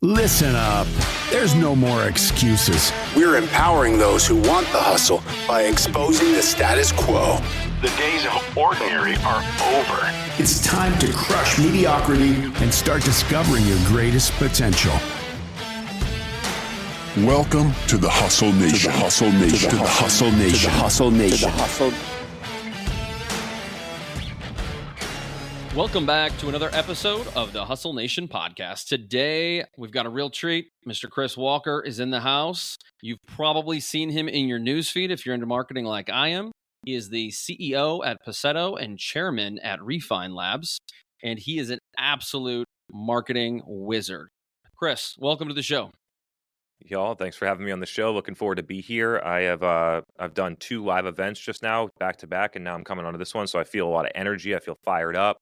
Listen up. There's no more excuses. We're empowering those who want the hustle by exposing the status quo. The days of ordinary are over. It's time to crush mediocrity and start discovering your greatest potential. Welcome to the Hustle Nation. To the Hustle Nation. To the Hustle Nation. To the Hustle Nation. Welcome back to another episode of the Hustle Nation podcast. Today, we've got a real treat. Mr. Chris Walker is in the house. You've probably seen him in your newsfeed if you're into marketing like I am. He is the CEO at Passetto and Chairman at Redefine Labs, and he is an absolute marketing wizard. Chris, welcome to the show. Y'all, thanks for having me on the show. Looking forward to be here. I've done 2 live events just now, back to back, and now I'm coming onto this one, so I feel a lot of energy. I feel fired up.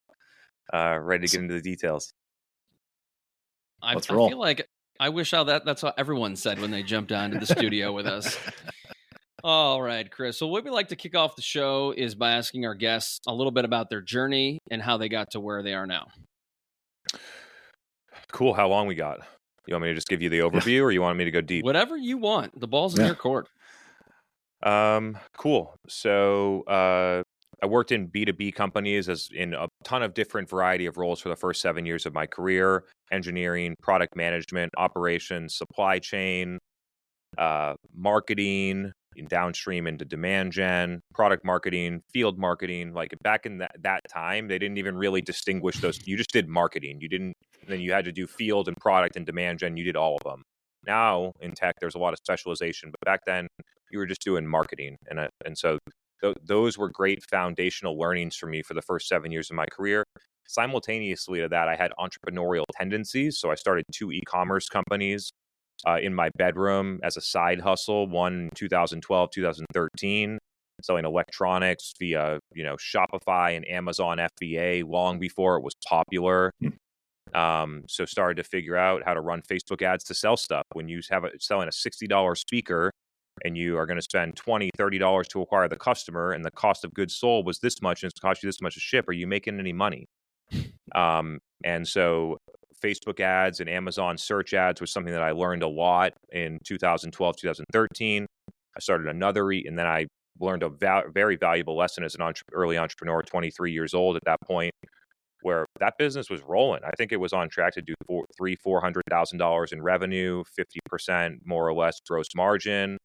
Ready to get into the details. I feel like I wish that's what everyone said when they jumped onto the studio with us. All right, Chris. So what we like to kick off the show is by asking our guests a little bit about their journey and how they got to where they are now. Cool. How long we got? You want me to just give you the overview, or you want me to go deep? Whatever you want. The ball's in your court. Cool. So I worked in B2B companies as in a ton of different variety of roles for the first 7 years of my career: engineering, product management, operations, supply chain, marketing, downstream into demand gen, product marketing, field marketing. Like back in that time, they didn't even really distinguish those. You just did marketing. Then you had to do field and product and demand gen. You did all of them. Now in tech, there's a lot of specialization, but back then you were just doing marketing. And so those were great foundational learnings for me for the first 7 years of my career. Simultaneously to that, I had entrepreneurial tendencies. So I started 2 e-commerce companies in my bedroom as a side hustle, one in 2012, 2013, selling electronics via, Shopify and Amazon FBA long before it was popular. So started to figure out how to run Facebook ads to sell stuff. When you selling a $60 speaker and you are going to spend $20, $30 to acquire the customer, and the cost of goods sold was this much and it's cost you this much to ship, are you making any money? And so Facebook ads and Amazon search ads was something that I learned a lot in 2012, 2013. I started another, and then I learned a very valuable lesson as an early entrepreneur, 23 years old at that point, where that business was rolling. I think it was on track to do $400,000 in revenue, 50% more or less gross margin.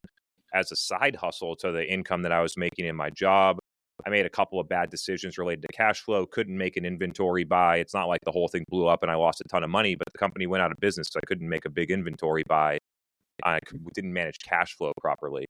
As a side hustle to the income that I was making in my job, I made a couple of bad decisions related to cash flow, couldn't make an inventory buy. It's not like the whole thing blew up and I lost a ton of money, but the company went out of business, so I couldn't make a big inventory buy. I didn't manage cash flow properly.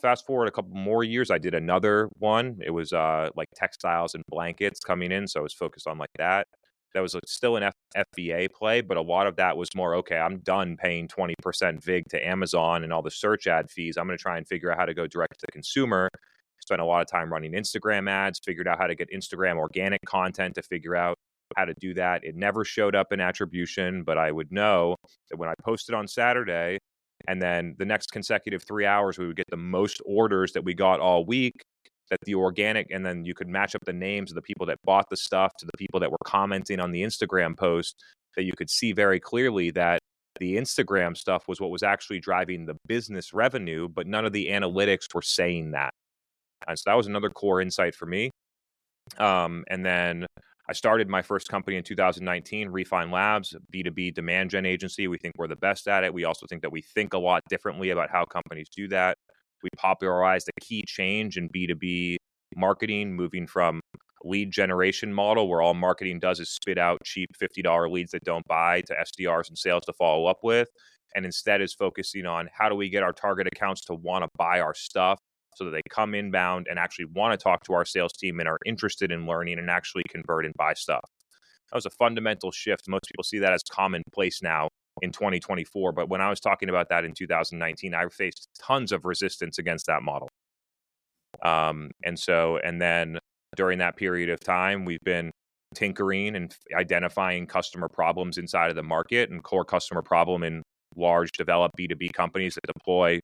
Fast forward a couple more years, I did another one. It was like textiles and blankets coming in, so I was focused on like that. That was still an FBA play, but a lot of that was more, okay, I'm done paying 20% VIG to Amazon and all the search ad fees. I'm going to try and figure out how to go direct to the consumer. Spent a lot of time running Instagram ads, figured out how to get Instagram organic content to figure out how to do that. It never showed up in attribution, but I would know that when I posted on Saturday, and then the next consecutive 3 hours, we would get the most orders that we got all week, that the organic, and then you could match up the names of the people that bought the stuff to the people that were commenting on the Instagram post, that you could see very clearly that the Instagram stuff was what was actually driving the business revenue, but none of the analytics were saying that. And so that was another core insight for me. And then I started my first company in 2019, Redefine Labs, B2B demand gen agency. We think we're the best at it. We also think that we think a lot differently about how companies do that. We popularized a key change in B2B marketing, moving from lead generation model where all marketing does is spit out cheap $50 leads that don't buy to SDRs and sales to follow up with. And instead is focusing on how do we get our target accounts to want to buy our stuff so that they come inbound and actually want to talk to our sales team and are interested in learning and actually convert and buy stuff. That was a fundamental shift. Most people see that as commonplace now in 2024. But when I was talking about that in 2019, I faced tons of resistance against that model. And then during that period of time, we've been tinkering and identifying customer problems inside of the market, and core customer problem in large developed B2B companies that deploy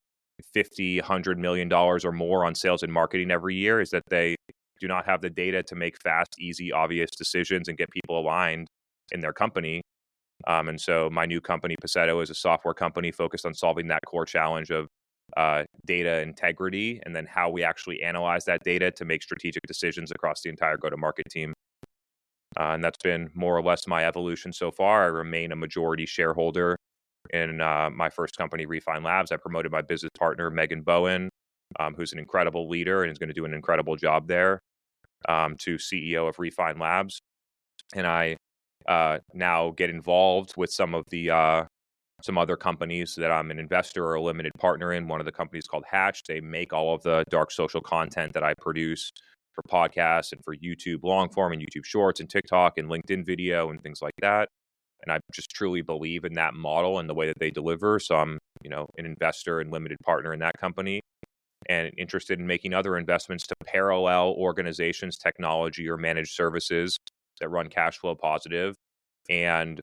$50, $100 million or more on sales and marketing every year is that they do not have the data to make fast, easy, obvious decisions and get people aligned in their company. And so my new company, Passetto, is a software company focused on solving that core challenge of data integrity, and then how we actually analyze that data to make strategic decisions across the entire go-to-market team. And that's been more or less my evolution so far. I remain a majority shareholder in my first company, Redefine Labs. I promoted my business partner, Megan Bowen, who's an incredible leader and is going to do an incredible job there, to CEO of Redefine Labs. And I now get involved with some other companies that I'm an investor or a limited partner in. One of the companies called Hatch. They make all of the dark social content that I produce for podcasts and for YouTube long form and YouTube Shorts and TikTok and LinkedIn video and things like that. And I just truly believe in that model and the way that they deliver. So I'm, an investor and limited partner in that company, and interested in making other investments to parallel organizations, technology, or managed services that run cash flow positive, and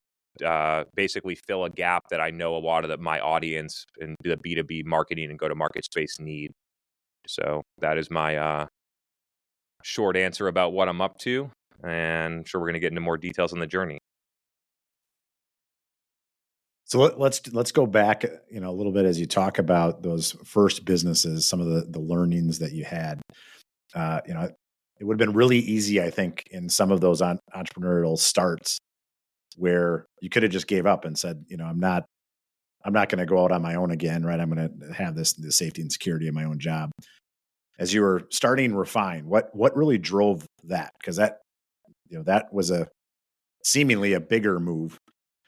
basically fill a gap that I know a lot of my audience in the B2B marketing and go-to-market space need. So that is my short answer about what I'm up to, and I'm sure we're going to get into more details on the journey. So let's go back, a little bit as you talk about those first businesses, some of the learnings that you had. It would have been really easy, I think, in some of those entrepreneurial starts where you could have just gave up and said, I'm not going to go out on my own again, right? I'm going to have the safety and security of my own job. As you were starting Refine, what really drove that? Because that was seemingly a bigger move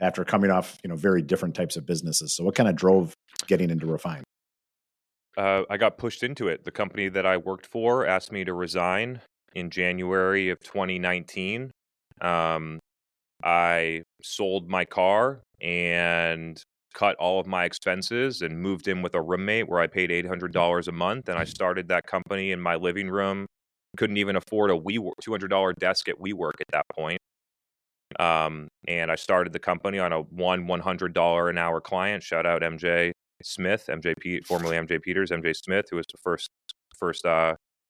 after coming off, very different types of businesses. So what kind of drove getting into Refine? I got pushed into it. The company that I worked for asked me to resign in January of 2019. I sold my car and cut all of my expenses and moved in with a roommate where I paid $800 a month. And I started that company in my living room. Couldn't even afford a $200 desk at WeWork at that point. And I started the company on a $100 an hour client. Shout out MJ Smith, formerly MJ Peters, MJ Smith, who was the first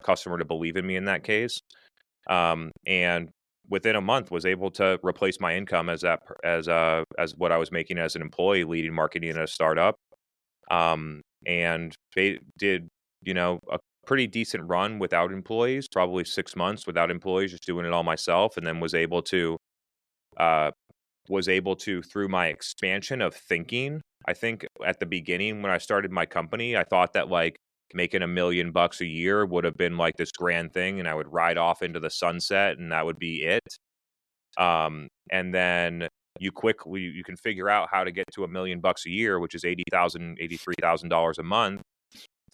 customer to believe in me in that case. And within a month was able to replace my income as what I was making as an employee leading marketing at a startup. And they did, a pretty decent run without employees, probably 6 months without employees, just doing it all myself. And then was able to, through my expansion of thinking, I think at the beginning when I started my company, I thought that like making $1 million a year would have been like this grand thing, and I would ride off into the sunset and that would be it. And then you can figure out how to get to $1 million a year, which is $83,000 a month.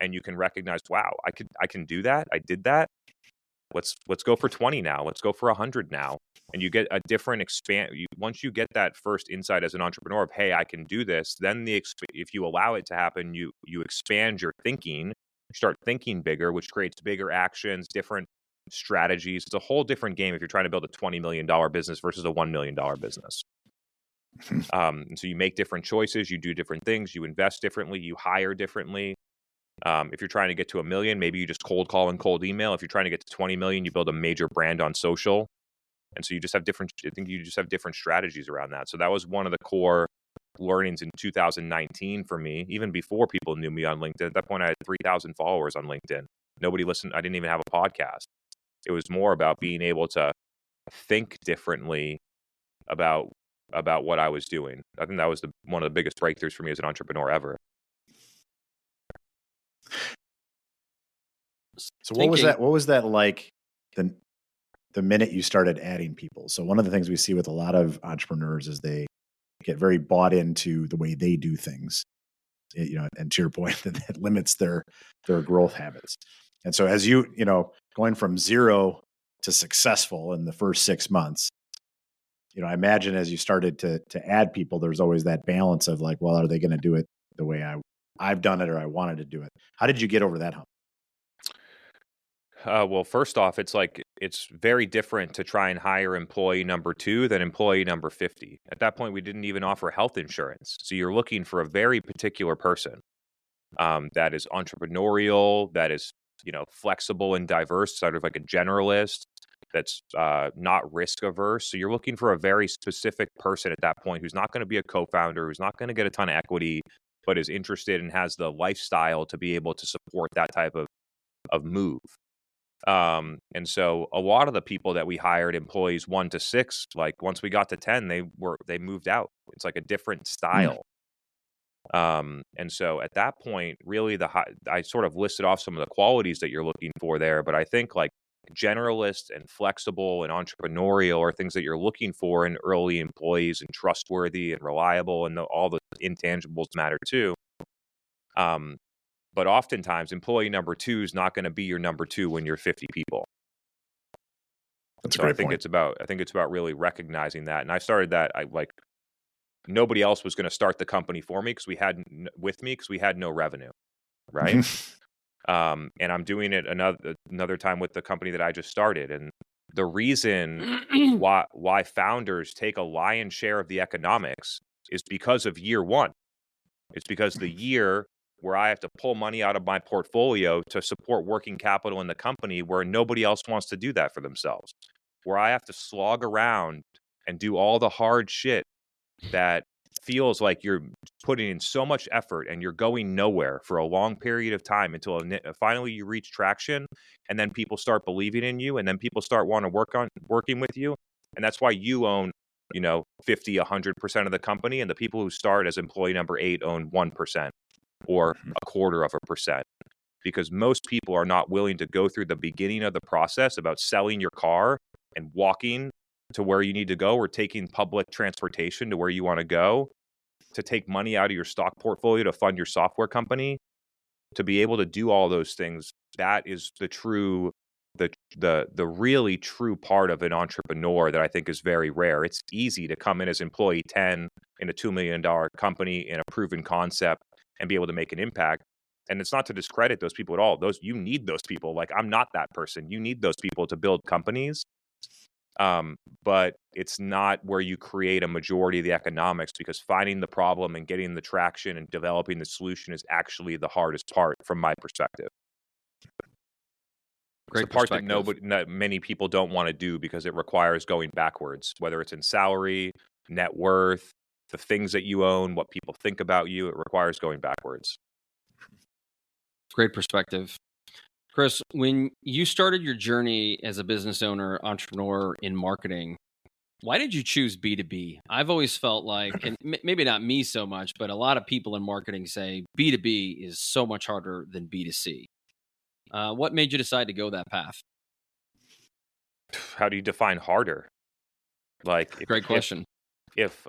And you can recognize, wow, I can do that. I did that. Let's go for 20 now. Let's go for 100 now. And you get a different once you get that first insight as an entrepreneur of, hey, I can do this, then if you allow it to happen, you expand your thinking, start thinking bigger, which creates bigger actions, different strategies. It's a whole different game if you're trying to build a $20 million business versus a $1 million business. And so you make different choices, you do different things, you invest differently, you hire differently. If you're trying to get to $1 million, maybe you just cold call and cold email. If you're trying to get to 20 million, you build a major brand on social. And so you just have different strategies around that. So that was one of the core learnings in 2019 for me, even before people knew me on LinkedIn. At that point, I had 3,000 followers on LinkedIn. Nobody listened. I didn't even have a podcast. It was more about being able to think differently about what I was doing. I think that was one of the biggest breakthroughs for me as an entrepreneur ever. So what was that like the minute you started adding people? So one of the things we see with a lot of entrepreneurs is they get very bought into the way they do things, and to your point, that limits their growth habits. And so as you going from zero to successful in the first 6 months, I imagine as you started to add people, there's always that balance of like, well, are they going to do it the way I've done it or I wanted to do it? How did you get over that hump? Well, first off, it's very different to try and hire employee number 2 than employee number 50. At that point, we didn't even offer health insurance. So you're looking for a very particular person that is entrepreneurial, that is, flexible and diverse, sort of like a generalist, that's not risk averse. So you're looking for a very specific person at that point who's not going to be a co-founder, who's not going to get a ton of equity, but is interested and has the lifestyle to be able to support that type of move. And so a lot of the people that we hired, employees 1 to 6, like once we got to 10, they moved out. It's like a different style. And so at that point, really I sort of listed off some of the qualities that you're looking for there, but I think like generalist and flexible and entrepreneurial are things that you're looking for in early employees, and trustworthy and reliable, and all the intangibles matter too. But oftentimes employee number 2 is not going to be your number 2 when you're 50 people. That's a So great I think point. it's about really recognizing that. And I started that, nobody else was going to start the company for me because we had no revenue, right? And I'm doing it another time with the company that I just started. And the reason why founders take a lion's share of the economics is because of year one. It's because the year where I have to pull money out of my portfolio to support working capital in the company, where nobody else wants to do that for themselves, where I have to slog around and do all the hard shit that feels like you're putting in so much effort and you're going nowhere for a long period of time until finally you reach traction, and then people start believing in you, and then people start wanting to working with you. And that's why you own 50, 100% of the company, and the people who start as employee number 8 own 1% or 0.25%, because most people are not willing to go through the beginning of the process about selling your car and walking to where you need to go, or taking public transportation to where you want to go, to take money out of your stock portfolio to fund your software company, to be able to do all those things. That is the really true part of an entrepreneur that I think is very rare. It's easy to come in as employee 10 in a $2 million company in a proven concept and be able to make an impact. And it's not to discredit those people at all. You need those people. Like, I'm not that person. You need those people to build companies. But it's not where you create a majority of the economics, because finding the problem and getting the traction and developing the solution is actually the hardest part from my perspective. It's the part that many people don't want to do, because it requires going backwards, whether it's in salary, net worth, the things that you own, what people think about you. It requires going backwards. Great perspective. Chris, when you started your journey as a business owner, entrepreneur in marketing, why did you choose B2B? I've always felt like, and maybe not me so much, but a lot of people in marketing say B2B is so much harder than B2C. What made you decide to go that path? How do you define harder? Great question. If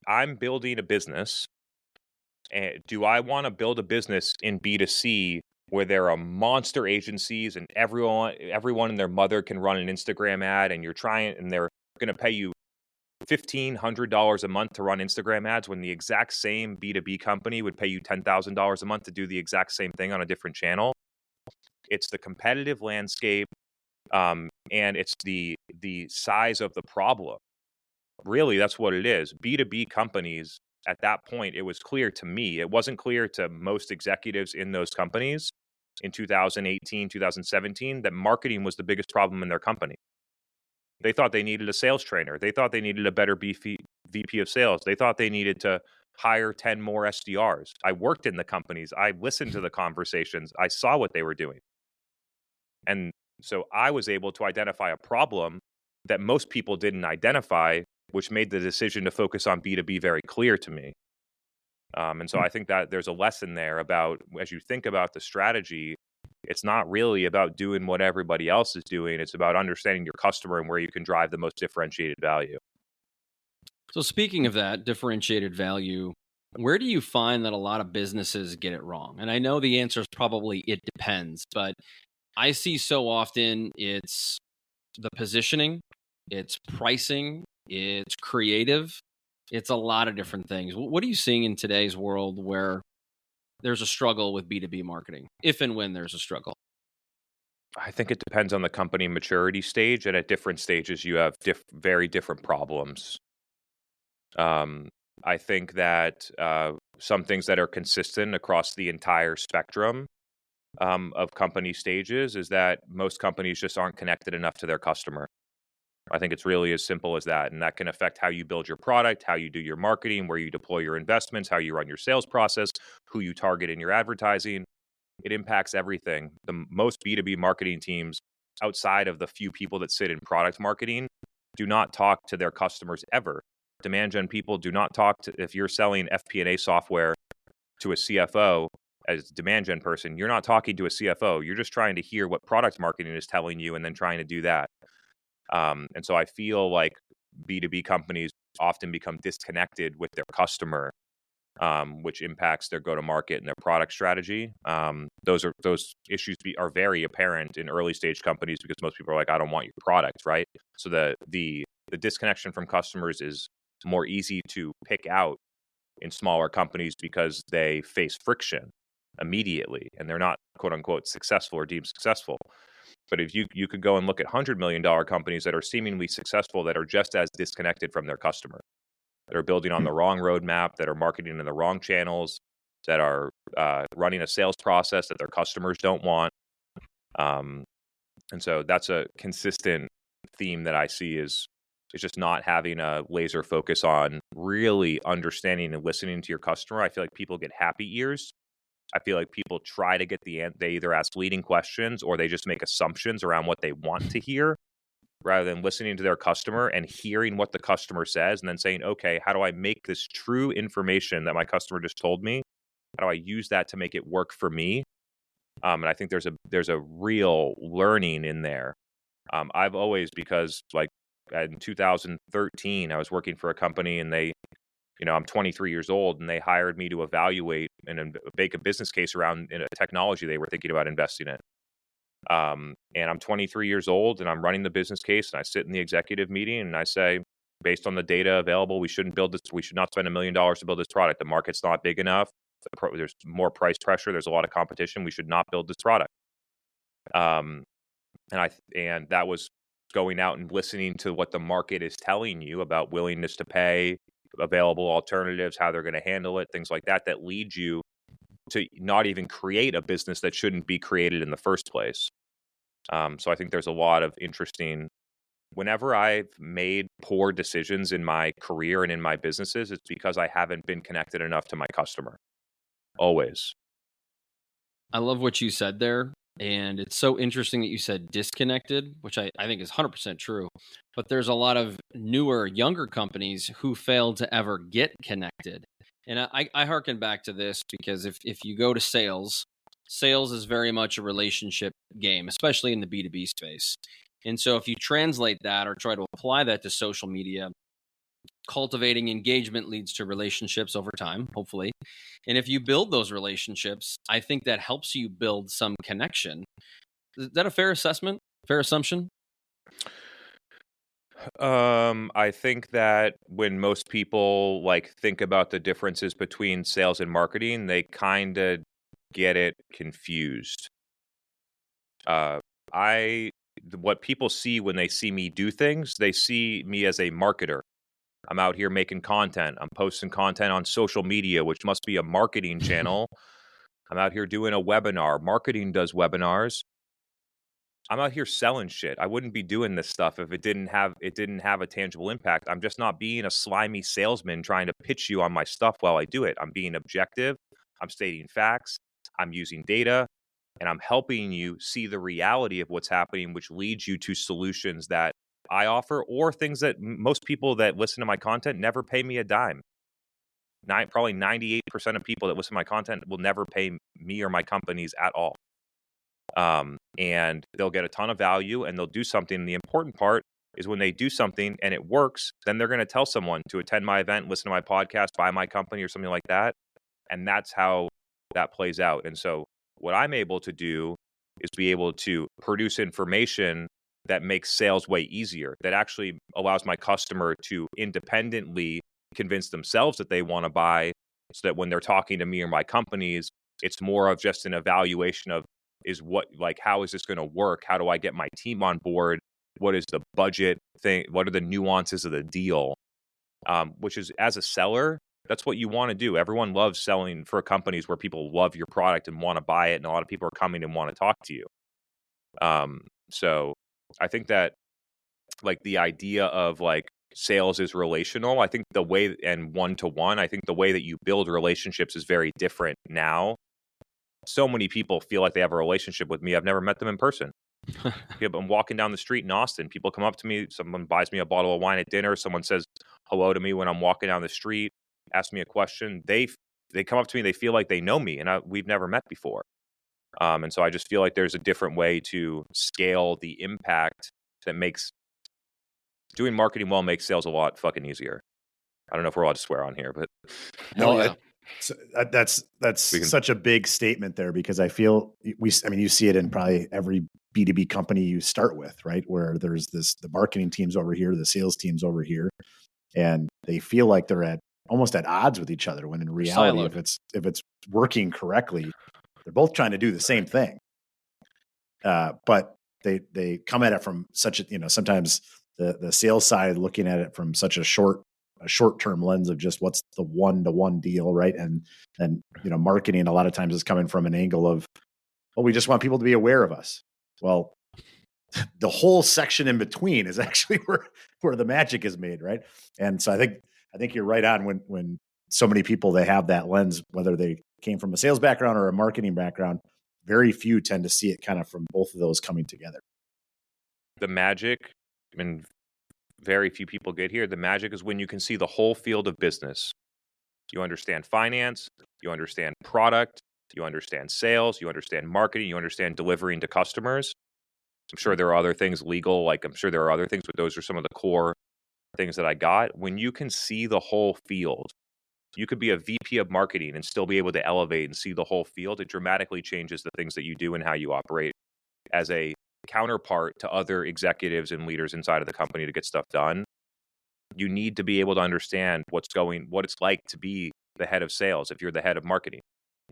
I'm building a business, do I want to build a business in B2C where there are monster agencies and everyone and their mother can run an Instagram ad, and they're going to pay you $1,500 a month to run Instagram ads, when the exact same B2B company would pay you $10,000 a month to do the exact same thing on a different channel? It's the competitive landscape, and it's the size of the problem. Really, that's what it is. B2B companies, at that point, it was clear to me. It wasn't clear to most executives in those companies in 2018, 2017, that marketing was the biggest problem in their company. They thought they needed a sales trainer. They thought they needed a better VP of sales. They thought they needed to hire 10 more SDRs. I worked in the companies. I listened to the conversations. I saw what they were doing. And so I was able to identify a problem that most people didn't identify, which made the decision to focus on B2B very clear to me. And so I think that there's a lesson there about, as you think about the strategy, it's not really about doing what everybody else is doing. It's about understanding your customer and where you can drive the most differentiated value. So speaking of that differentiated value, where do you find that a lot of businesses get it wrong? And I know the answer is probably it depends, but I see so often it's the positioning, it's pricing, it's creative, it's a lot of different things. What are you seeing in today's world where there's a struggle with B2B marketing, if and when there's a struggle? I think it depends on the company maturity stage, and at different stages, you have very different problems. I think that some things that are consistent across the entire spectrum of company stages is that most companies just aren't connected enough to their customer. I think it's really as simple as that. And that can affect how you build your product, how you do your marketing, where you deploy your investments, how you run your sales process, who you target in your advertising. It impacts everything. The most B2B marketing teams, outside of the few people that sit in product marketing, do not talk to their customers ever. Demand gen people do not talk to, if you're selling FP&A software to a CFO as a demand gen person, you're not talking to a CFO. You're just trying to hear what product marketing is telling you and then trying to do that. And so I feel like B2B companies often become disconnected with their customer, which impacts their go-to-market and their product strategy. Those issues are very apparent in early stage companies because most people are like, I don't want your product, right? So the disconnection from customers is more easy to pick out in smaller companies because they face friction immediately and they're not quote unquote successful or deemed successful. But if you could go and look at $100 million companies that are seemingly successful that are just as disconnected from their customer, that are building on the wrong roadmap, that are marketing in the wrong channels, that are running a sales process that their customers don't want. And so that's a consistent theme that I see is just not having a laser focus on really understanding and listening to your customer. I feel like people get happy ears. I feel like people try to get they either ask leading questions or they just make assumptions around what they want to hear rather than listening to their customer and hearing what the customer says and then saying, okay, how do I make this true information that my customer just told me? How do I use that to make it work for me? And I think there's a real learning in there. I've always, because like in 2013, I was working for a company and they, I'm 23 years old and they hired me to evaluate and make a business case around a technology they were thinking about investing in. And I'm 23 years old and I'm running the business case and I sit in the executive meeting and I say, based on the data available, we shouldn't build this. We should not spend $1 million to build this product. The market's not big enough. There's more price pressure. There's a lot of competition. We should not build this product. And that was going out and listening to what the market is telling you about willingness to pay, available alternatives, how they're going to handle it, things like that, that lead you to not even create a business that shouldn't be created in the first place. So I think there's a lot of interesting, whenever I've made poor decisions in my career and in my businesses, it's because I haven't been connected enough to my customer. Always. I love what you said there. And it's so interesting that you said disconnected, which I think is 100% true. But there's a lot of newer, younger companies who fail to ever get connected. And I hearken back to this because if you go to sales is very much a relationship game, especially in the B2B space. And so if you translate that or try to apply that to social media, cultivating engagement leads to relationships over time, hopefully. And if you build those relationships, I think that helps you build some connection. Is that a fair assessment? Fair assumption? I think that when most people think about the differences between sales and marketing, they kind of get it confused. What people see when they see me do things, they see me as a marketer. I'm out here making content. I'm posting content on social media, which must be a marketing channel. I'm out here doing a webinar. Marketing does webinars. I'm out here selling shit. I wouldn't be doing this stuff if it didn't have a tangible impact. I'm just not being a slimy salesman trying to pitch you on my stuff while I do it. I'm being objective. I'm stating facts. I'm using data, and I'm helping you see the reality of what's happening, which leads you to solutions that I offer or things that most people that listen to my content never pay me a dime. Probably 98% of people that listen to my content will never pay me or my companies at all. And they'll get a ton of value and they'll do something. And the important part is when they do something and it works, then they're going to tell someone to attend my event, listen to my podcast, buy my company or something like that. And that's how that plays out. And so what I'm able to do is be able to produce information that makes sales way easier, that actually allows my customer to independently convince themselves that they want to buy, so that when they're talking to me or my companies, it's more of just an evaluation of how is this going to work? How do I get my team on board? What is the budget thing? What are the nuances of the deal? Which is, as a seller, That's what you want to do. Everyone loves selling for companies where people love your product and want to buy it, and a lot of people are coming and want to talk to you. So I think that like the idea of like sales is relational. I think the way and one-to-one, I think the way that you build relationships is very different now. So many people feel like they have a relationship with me. I've never met them in person. I'm walking down the street in Austin. People come up to me. Someone buys me a bottle of wine at dinner. Someone says hello to me when I'm walking down the street, ask me a question. They come up to me. They feel like they know me, and we've never met before. And so I just feel like there's a different way to scale the impact that makes doing marketing well makes sales a lot fucking easier. I don't know if we're allowed to swear on here, but that's such a big statement there, because I feel you see it in probably every B2B company you start with, right? Where there's the marketing teams over here, the sales teams over here, and they feel like they're almost at odds with each other, when in reality, if it's working correctly, they're both trying to do the same thing. But they come at it from such a, sometimes the sales side looking at it from such a short-term lens of just what's the one-to-one deal, right? And marketing a lot of times is coming from an angle of, well, we just want people to be aware of us. Well, the whole section in between is actually where the magic is made, right? And so I think you're right on when so many people, they have that lens, whether they came from a sales background or a marketing background. Very few tend to see it kind of from both of those coming together. The magic, and very few people get here. The magic is when you can see the whole field of business. You understand finance, you understand product, you understand sales, you understand marketing, you understand delivering to customers. I'm sure there are other things, legal, like I'm sure there are other things, but those are some of the core things that I got. When you can see the whole field, you could be a VP of marketing and still be able to elevate and see the whole field. It dramatically changes the things that you do and how you operate as a counterpart to other executives and leaders inside of the company to get stuff done. You need to be able to understand what it's like to be the head of sales if you're the head of marketing,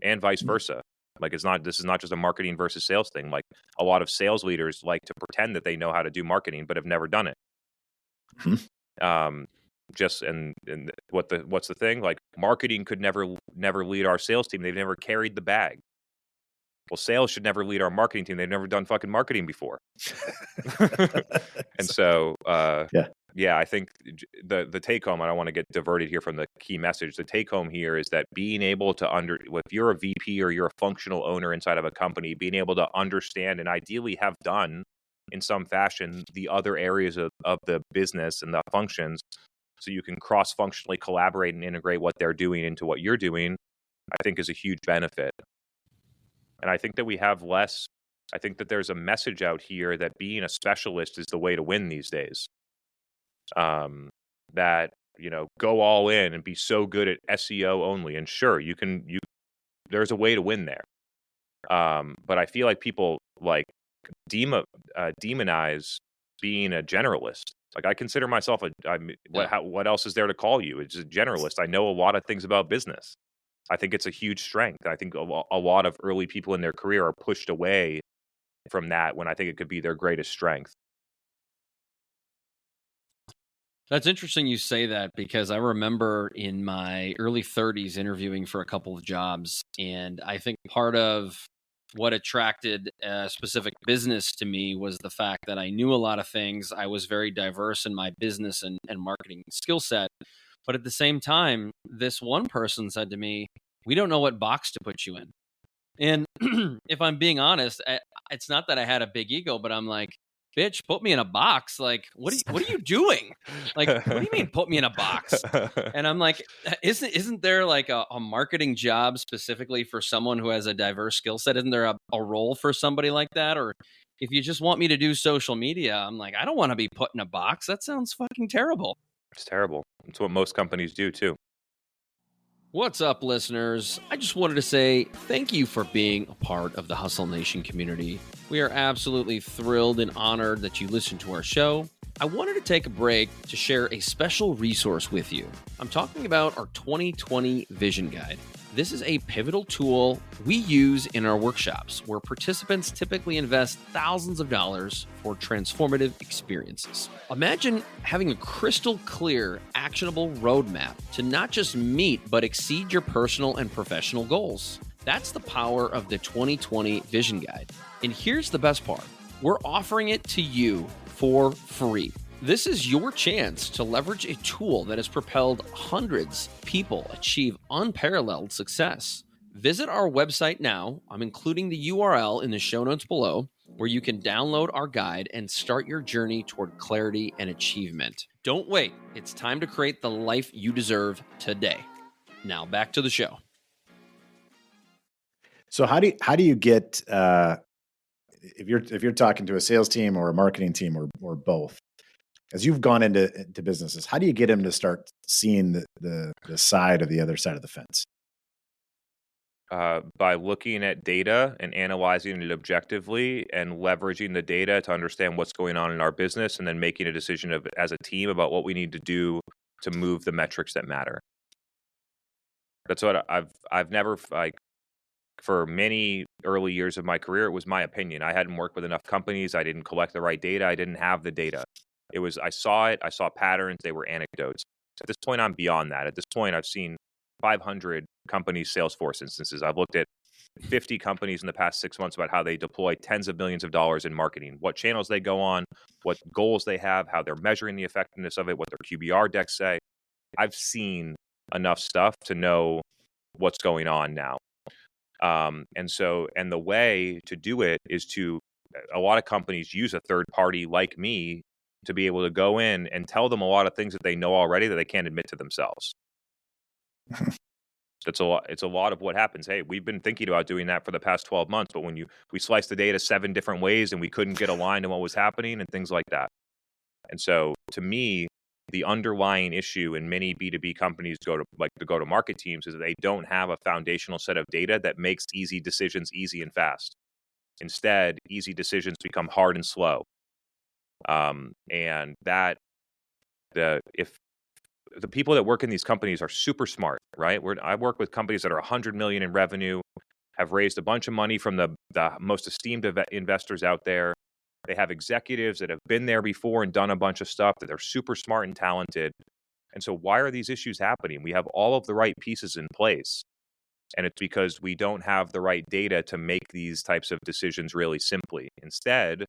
and vice versa. Like this is not just a marketing versus sales thing. Like a lot of sales leaders like to pretend that they know how to do marketing, but have never done it. What's the thing? Like marketing could never lead our sales team. They've never carried the bag. Well, sales should never lead our marketing team. They've never done fucking marketing before. And so, I think the take home, I don't want to get diverted here from the key message. The take home here is that being able to if you're a VP or you're a functional owner inside of a company, being able to understand and ideally have done in some fashion the other areas of the business and the functions, so you can cross-functionally collaborate and integrate what they're doing into what you're doing, I think is a huge benefit. And I think that I think that there's a message out here that being a specialist is the way to win these days. That, go all in and be so good at SEO only. And sure, there's a way to win there. But I feel like people demonize being a generalist. Like I consider myself what else is there to call you? It's a generalist. I know a lot of things about business. I think it's a huge strength. I think a lot of early people in their career are pushed away from that when I think it could be their greatest strength. That's interesting you say that, because I remember in my early 30s interviewing for a couple of jobs, and I think part of what attracted a specific business to me was the fact that I knew a lot of things. I was very diverse in my business and marketing skill set. But at the same time, this one person said to me, "We don't know what box to put you in." And if I'm being honest, it's not that I had a big ego, but I'm like, bitch, put me in a box. Like, what are you doing? Like, what do you mean put me in a box? And I'm like, isn't there like a marketing job specifically for someone who has a diverse skill set? Isn't there a role for somebody like that? Or if you just want me to do social media, I'm like, I don't want to be put in a box. That sounds fucking terrible. It's terrible. It's what most companies do too. What's up, listeners? I just wanted to say thank you for being a part of the Hustle Nation community. We are absolutely thrilled and honored that you listen to our show. I wanted to take a break to share a special resource with you. I'm talking about our 2020 Vision Guide. This is a pivotal tool we use in our workshops where participants typically invest thousands of dollars for transformative experiences. Imagine having a crystal clear, actionable roadmap to not just meet but exceed your personal and professional goals. That's the power of the 2020 Vision Guide. And here's the best part. We're offering it to you for free. This is your chance to leverage a tool that has propelled hundreds of people achieve unparalleled success. Visit our website now. I'm including the URL in the show notes below, where you can download our guide and start your journey toward clarity and achievement. Don't wait. It's time to create the life you deserve today. Now back to the show. So how do you get if you're talking to a sales team or a marketing team or both, as you've gone into businesses, how do you get them to start seeing the side of the other side of the fence? By looking at data and analyzing it objectively and leveraging the data to understand what's going on in our business, and then making a decision as a team about what we need to do to move the metrics that matter. That's what I've never, like, for many early years of my career, it was my opinion. I hadn't worked with enough companies. I didn't collect the right data. I didn't have the data. It was, I saw patterns. They were anecdotes. At this point, I'm beyond that. At this point, I've seen 500 companies' Salesforce instances. I've looked at 50 companies in the past 6 months about how they deploy tens of millions of dollars in marketing, what channels they go on, what goals they have, how they're measuring the effectiveness of it, what their QBR decks say. I've seen enough stuff to know what's going on now. And the way to do it is a lot of companies use a third party like me to be able to go in and tell them a lot of things that they know already that they can't admit to themselves. It's a lot of what happens. Hey, we've been thinking about doing that for the past 12 months, but when we sliced the data 7 different ways and we couldn't get aligned on what was happening and things like that. And so to me, the underlying issue in many B2B companies go-to-market teams is that they don't have a foundational set of data that makes easy decisions easy and fast. Instead, easy decisions become hard and slow. And that if the people that work in these companies are super smart, right? I work with companies that are 100 million in revenue, have raised a bunch of money from the most esteemed investors out there. They have executives that have been there before and done a bunch of stuff, that they're super smart and talented. And so why are these issues happening? We have all of the right pieces in place. And it's because we don't have the right data to make these types of decisions really simply. Instead,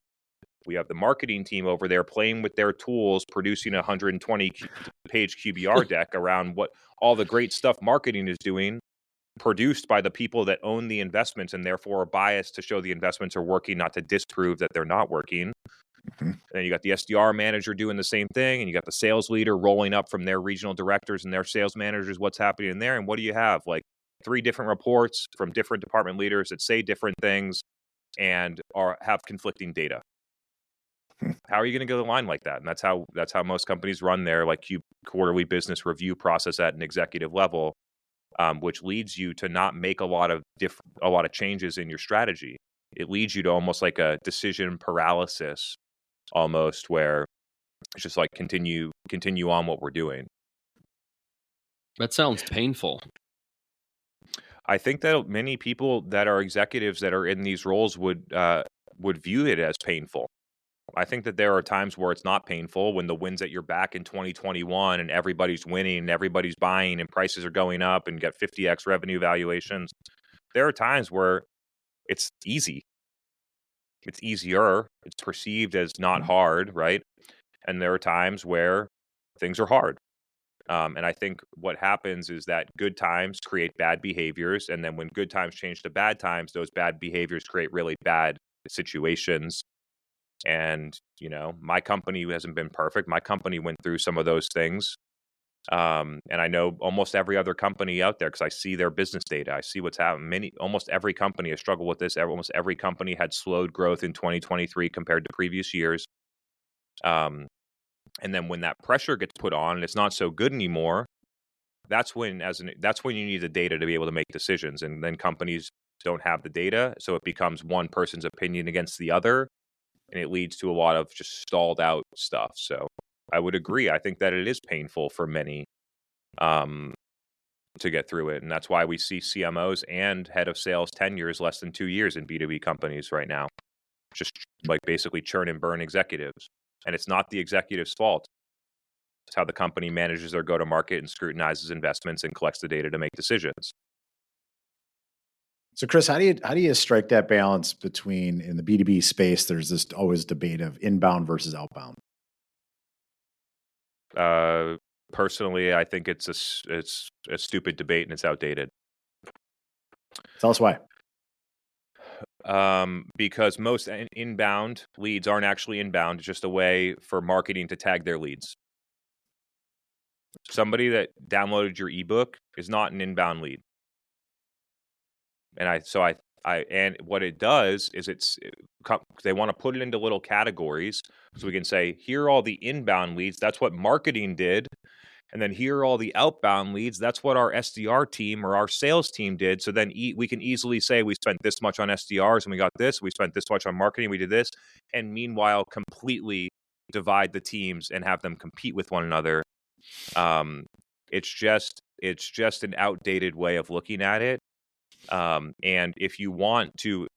we have the marketing team over there playing with their tools, producing a 120-page QBR deck around what all the great stuff marketing is doing, produced by the people that own the investments and therefore are biased to show the investments are working, not to disprove that they're not working. Mm-hmm. And then you got the SDR manager doing the same thing, and you got the sales leader rolling up from their regional directors and their sales managers what's happening in there. And what do you have? Like 3 different reports from different department leaders that say different things and have conflicting data. How are you going to go the line like that? And that's how most companies run their quarterly business review process at an executive level, which leads you to not make a lot of changes in your strategy. It leads you to almost like a decision paralysis, almost, where it's just like continue on what we're doing. That sounds painful. I think that many people that are executives that are in these roles would view it as painful. I think that there are times where it's not painful, when the wind's at your back in 2021 and everybody's winning and everybody's buying and prices are going up and get 50x revenue valuations. There are times where it's easy. It's easier. It's perceived as not hard, right? And there are times where things are hard. And I think what happens is that good times create bad behaviors. And then when good times change to bad times, those bad behaviors create really bad situations. And, my company hasn't been perfect. My company went through some of those things. And I know almost every other company out there, because I see their business data. I see what's happening. Almost every company has struggled with this. Almost every company had slowed growth in 2023 compared to previous years. And then when that pressure gets put on and it's not so good anymore, that's when you need the data to be able to make decisions. And then companies don't have the data, so it becomes one person's opinion against the other. And it leads to a lot of just stalled out stuff. So I would agree. I think that it is painful for many. to get through it. And that's why we see CMOs and head of sales tenures less than 2 years in B2B companies right now. Just like basically churn and burn executives. And it's not the executive's fault. It's how the company manages their go-to-market and scrutinizes investments and collects the data to make decisions. So, Chris, how do you strike that balance between, in the B2B space, there's this always debate of inbound versus outbound? Personally, I think it's a stupid debate and it's outdated. Tell us why. Because most inbound leads aren't actually inbound. It's just a way for marketing to tag their leads. Somebody that downloaded your ebook is not an inbound lead. And what it does is they want to put it into little categories. So we can say, here are all the inbound leads. That's what marketing did. And then here are all the outbound leads. That's what our SDR team or our sales team did. So then we can easily say we spent this much on SDRs and we got this. We spent this much on marketing. We did this. And meanwhile, completely divide the teams and have them compete with one another. It's just an outdated way of looking at it. And if you want to,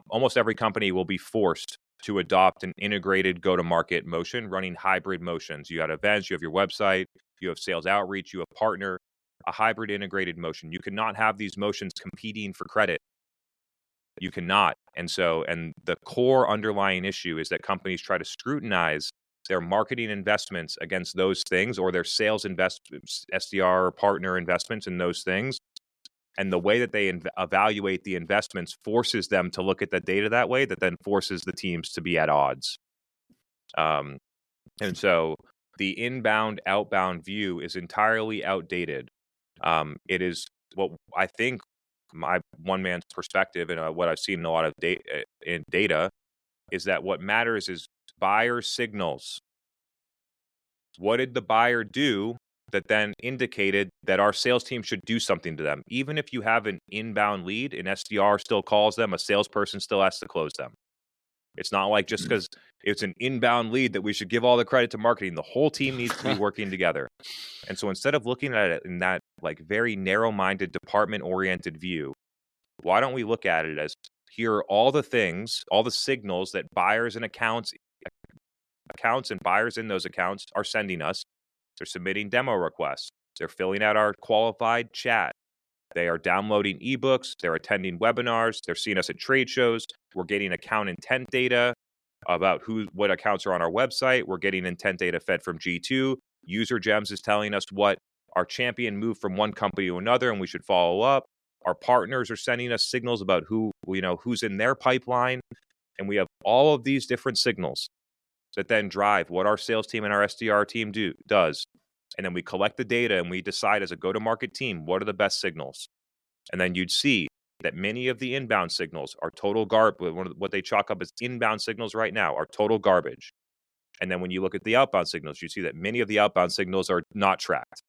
almost every company will be forced to adopt an integrated go-to-market motion, running hybrid motions. You got events, you have your website, you have sales outreach, you have partner, a hybrid integrated motion. You cannot have these motions competing for credit. You cannot. And the core underlying issue is that companies try to scrutinize their marketing investments against those things, or their sales investments, SDR or partner investments in those things. And the way that they evaluate the investments forces them to look at the data that way, that then forces the teams to be at odds. And so the inbound, outbound view is entirely outdated. It is what I think, my one man's perspective, and what I've seen in a lot of data is that what matters is buyer signals. What did the buyer do that then indicated that our sales team should do something to them? Even if you have an inbound lead, an SDR still calls them, a salesperson still has to close them. It's not like just because it's an inbound lead that we should give all the credit to marketing. The whole team needs to be working together. And so instead of looking at it in that like very narrow-minded, department-oriented view, why don't we look at it as, here are all the things, all the signals that buyers and accounts and buyers in those accounts are sending us. They're submitting demo requests. They're filling out our qualified chat. They are downloading ebooks. They're attending webinars. They're seeing us at trade shows. We're getting account intent data about what accounts are on our website. We're getting intent data fed from G2. User Gems is telling us what our champion moved from one company to another, and we should follow up. Our partners are sending us signals about who's in their pipeline. And we have all of these different signals that then drive what our sales team and our SDR team does. And then we collect the data and we decide as a go-to-market team, what are the best signals? And then you'd see that many of the inbound signals are total garbage. What they chalk up as inbound signals right now are total garbage. And then when you look at the outbound signals, you see that many of the outbound signals are not tracked.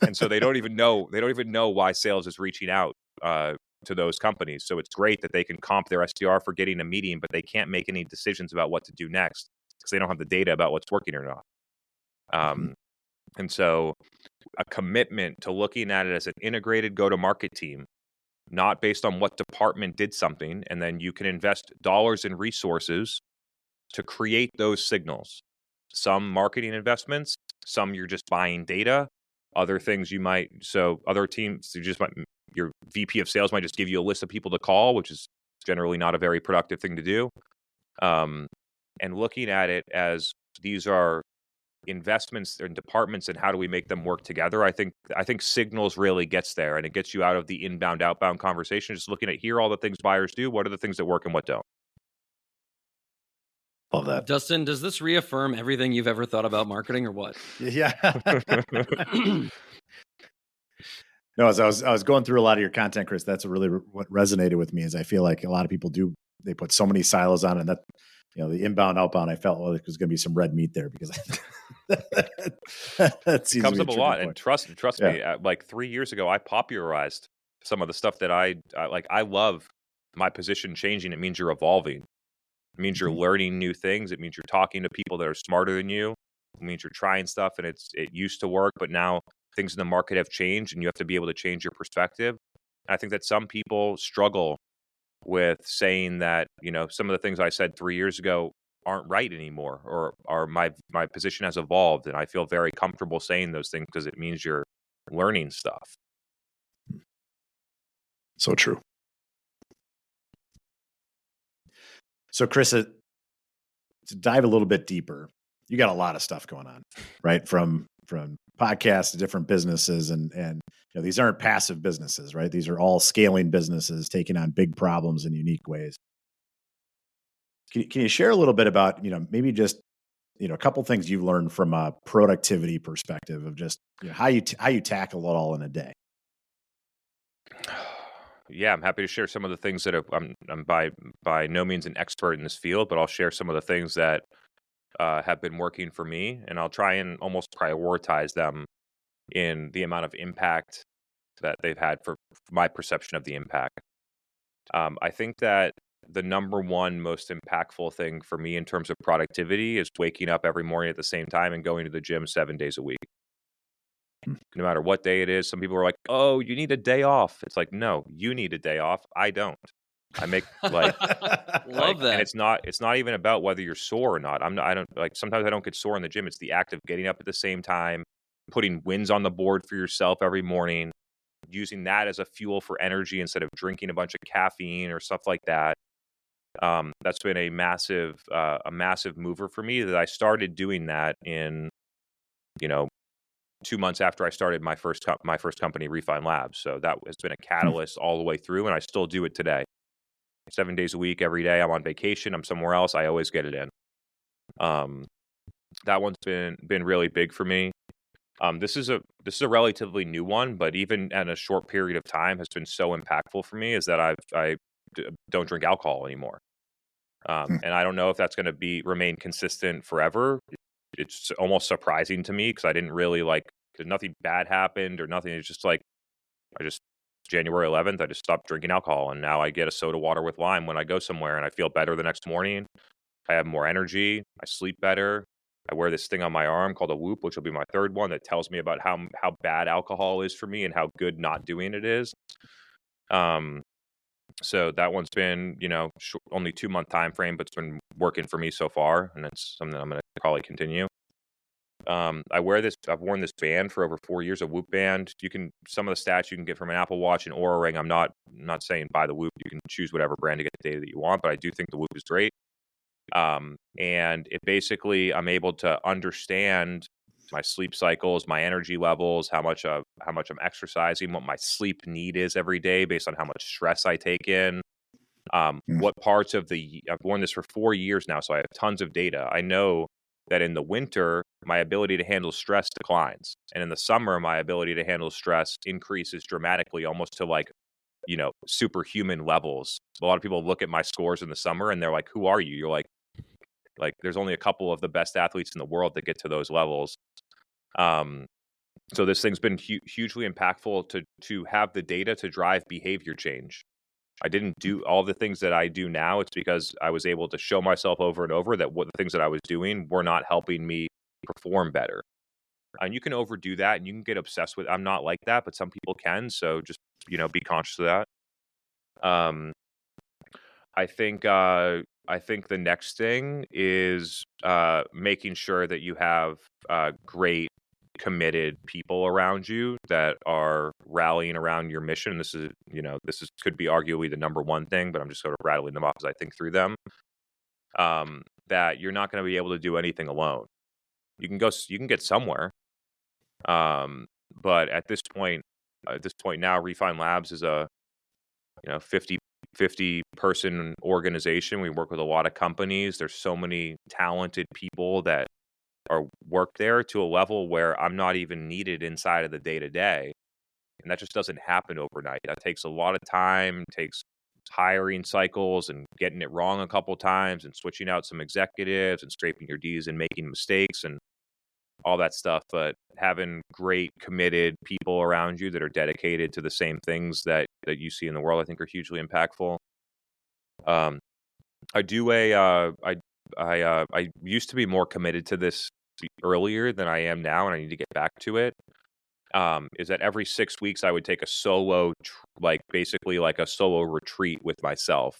And so they don't even know why sales is reaching out to those companies. So it's great that they can comp their SDR for getting a meeting, but they can't make any decisions about what to do next because they don't have the data about what's working or not. And so a commitment to looking at it as an integrated go-to-market team, not based on what department did something, and then you can invest dollars and resources to create those signals. Some marketing investments, some you're just buying data, other things other teams, your VP of sales might just give you a list of people to call, which is generally not a very productive thing to do. And looking at it as these are investments in departments and how do we make them work together, I think signals really gets there, and it gets you out of the inbound outbound conversation. Just looking at here, all the things buyers do, what are the things that work and what don't. Love that. Dustin, does this reaffirm everything you've ever thought about marketing or what? Yeah. No, as I was going through a lot of your content, Chris, that's really what resonated with me. Is I feel like a lot of people they put so many silos on it, that the inbound, outbound, I felt like there's going to be some red meat there because that comes up a lot. Point. And trust me, like 3 years ago, I popularized some of the stuff that I like. I love my position changing. It means you're evolving. It means you're learning new things. It means you're talking to people that are smarter than you. It means you're trying stuff and it used to work, but now things in the market have changed and you have to be able to change your perspective. And I think that some people struggle with saying that, some of the things I said 3 years ago aren't right anymore, or my position has evolved. And I feel very comfortable saying those things because it means you're learning stuff. So true. So Chris, to dive a little bit deeper, you got a lot of stuff going on, right? From podcasts to different businesses, and these aren't passive businesses, right? These are all scaling businesses taking on big problems in unique ways. Can you share a little bit about, maybe just, a couple things you've learned from a productivity perspective of just how you tackle it all in a day? Yeah, I'm happy to share some of the things that I'm by no means an expert in this field, but I'll share some of the things that have been working for me, and I'll try and almost prioritize them in the amount of impact that they've had for my perception of the impact. I think that the number one most impactful thing for me in terms of productivity is waking up every morning at the same time and going to the gym 7 days a week. No matter what day it is. Some people are like, "Oh, you need a day off." It's like, no, you need a day off. I don't. I make Love that. and it's not even about whether you're sore or not. I don't like, sometimes I don't get sore in the gym. It's the act of getting up at the same time, putting wins on the board for yourself every morning, using that as a fuel for energy instead of drinking a bunch of caffeine or stuff like that. That's been a massive mover for me, that I started doing that in, 2 months after I started my first company, Redefine Labs. So that has been a catalyst all the way through, and I still do it today. 7 days a week, every day. I'm on vacation, I'm somewhere else, I always get it in. That one's been really big for me. This is a relatively new one, but even in a short period of time has been so impactful for me, is that I don't drink alcohol anymore. And I don't know if that's going to remain consistent forever. It's almost surprising to me because I didn't really nothing bad happened or nothing. It's just January 11th, I just stopped drinking alcohol, and now I get a soda water with lime when I go somewhere, and I feel better the next morning. I have more energy. I sleep better. I wear this thing on my arm called a Whoop, which will be my third one, that tells me about how bad alcohol is for me and how good not doing it is. So that one's been, only 2-month time frame, but it's been working for me so far, and it's something I'm going to probably continue. I've worn this band for over 4 years, a Whoop band. Some of the stats you can get from an Apple Watch and Oura Ring. I'm not saying buy the Whoop. You can choose whatever brand to get the data that you want, but I do think the Whoop is great. And it basically, I'm able to understand my sleep cycles, my energy levels, how much I'm exercising, what my sleep need is every day based on how much stress I take in. What parts of I've worn this for 4 years now, so I have tons of data. I know that in the winter, my ability to handle stress declines. And in the summer, my ability to handle stress increases dramatically, almost to superhuman levels. A lot of people look at my scores in the summer and they're like, "Who are you?" You're like there's only a couple of the best athletes in the world that get to those levels. So this thing's been hugely impactful to have the data to drive behavior change. I didn't do all the things that I do now. It's because I was able to show myself over and over that what the things that I was doing were not helping me perform better. And you can overdo that and you can get obsessed with, I'm not like that, but some people can. So just, be conscious of that. I think the next thing is making sure that you have great, committed people around you that are rallying around your mission. This could be arguably the number one thing, but I'm just sort of rattling them off as I think through them. That you're not going to be able to do anything alone. You can get somewhere, but at this point now, Redefine Labs is a 50 person organization. We work with a lot of companies. There's so many talented people that work there to a level where I'm not even needed inside of the day-to-day. And that just doesn't happen overnight. That takes a lot of time, takes hiring cycles and getting it wrong a couple times and switching out some executives and scraping your D's and making mistakes and all that stuff. But having great, committed people around you that are dedicated to the same things that you see in the world, I think are hugely impactful. I used to be more committed to this earlier than I am now, and I need to get back to it. is that every 6 weeks I would take a solo, basically like a solo retreat with myself.